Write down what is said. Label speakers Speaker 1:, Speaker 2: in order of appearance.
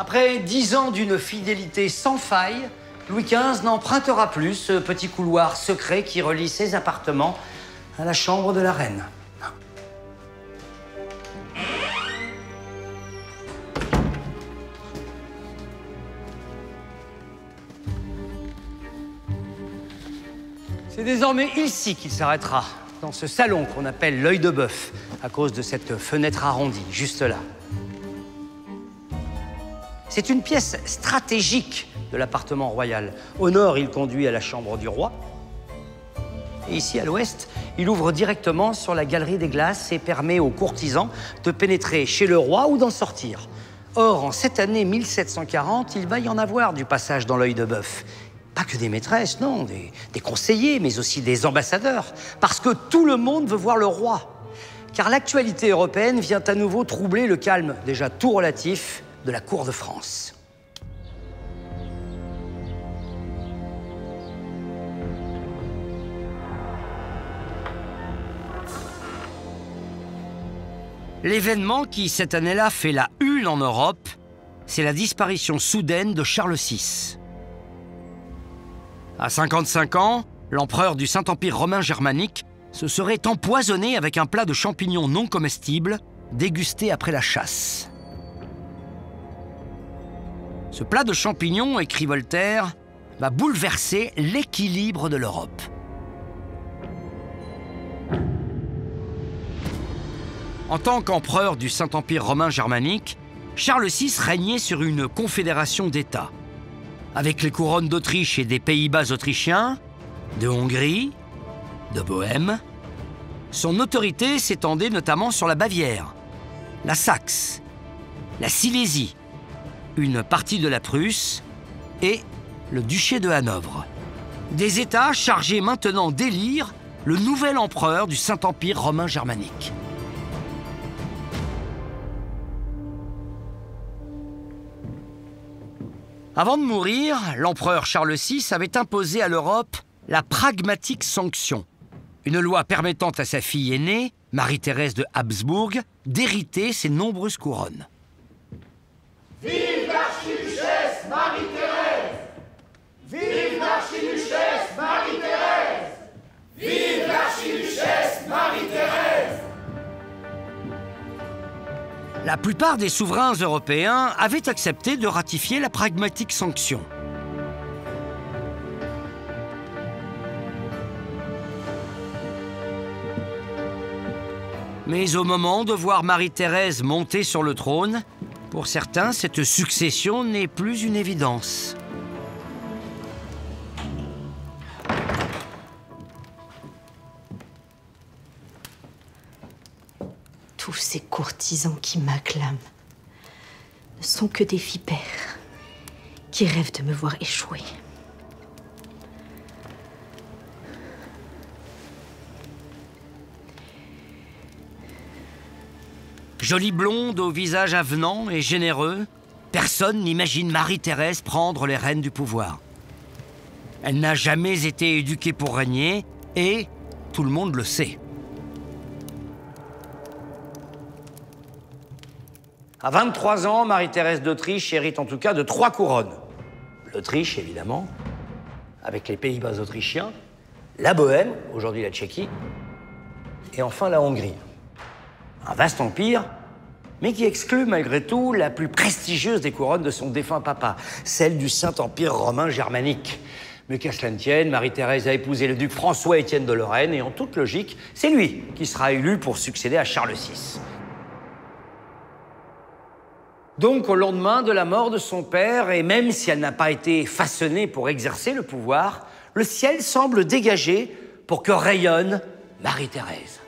Speaker 1: Après 10 ans d'une fidélité sans faille, Louis XV n'empruntera plus ce petit couloir secret qui relie ses appartements à la chambre de la reine. C'est désormais ici qu'il s'arrêtera, dans ce salon qu'on appelle l'œil de bœuf, à cause de cette fenêtre arrondie, juste là. C'est une pièce stratégique de l'appartement royal. Au nord, il conduit à la chambre du roi. Et ici, à l'ouest, il ouvre directement sur la galerie des glaces et permet aux courtisans de pénétrer chez le roi ou d'en sortir. Or, en cette année 1740, il va y en avoir du passage dans l'œil de bœuf. Pas que des maîtresses, non, des conseillers, mais aussi des ambassadeurs. Parce que tout le monde veut voir le roi. Car l'actualité européenne vient à nouveau troubler le calme, déjà tout relatif, de la cour de France. L'événement qui, cette année-là, fait la une en Europe, c'est la disparition soudaine de Charles VI. À 55 ans, l'empereur du Saint-Empire romain germanique se serait empoisonné avec un plat de champignons non comestibles, dégusté après la chasse. Ce plat de champignons, écrit Voltaire, va bouleverser l'équilibre de l'Europe. En tant qu'empereur du Saint-Empire romain germanique, Charles VI régnait sur une confédération d'États, avec les couronnes d'Autriche et des Pays-Bas autrichiens, de Hongrie, de Bohême. Son autorité s'étendait notamment sur la Bavière, la Saxe, la Silésie, une partie de la Prusse et le duché de Hanovre. Des États chargés maintenant d'élire le nouvel empereur du Saint-Empire romain germanique. Avant de mourir, l'empereur Charles VI avait imposé à l'Europe la pragmatique sanction, une loi permettant à sa fille aînée, Marie-Thérèse de Habsbourg, d'hériter ses nombreuses couronnes.
Speaker 2: Vive l'archiduchesse Marie-Thérèse! Vive l'archiduchesse Marie-Thérèse! Vive l'archiduchesse Marie-Thérèse!
Speaker 1: La plupart des souverains européens avaient accepté de ratifier la pragmatique sanction. Mais au moment de voir Marie-Thérèse monter sur le trône, pour certains, cette succession n'est plus une évidence.
Speaker 3: Tous ces courtisans qui m'acclament ne sont que des vipères qui rêvent de me voir échouer.
Speaker 1: Jolie blonde au visage avenant et généreux, personne n'imagine Marie-Thérèse prendre les rênes du pouvoir. Elle n'a jamais été éduquée pour régner et tout le monde le sait. À 23 ans, Marie-Thérèse d'Autriche hérite en tout cas de 3 couronnes. L'Autriche, évidemment, avec les Pays-Bas autrichiens, la Bohême, aujourd'hui la Tchéquie, et enfin la Hongrie. Un vaste empire, mais qui exclut malgré tout la plus prestigieuse des couronnes de son défunt papa, celle du Saint-Empire romain germanique. Mais qu'à cela ne tienne, Marie-Thérèse a épousé le duc François-Étienne de Lorraine, et en toute logique, c'est lui qui sera élu pour succéder à Charles VI. Donc, au lendemain de la mort de son père, et même si elle n'a pas été façonnée pour exercer le pouvoir, le ciel semble dégagé pour que rayonne Marie-Thérèse.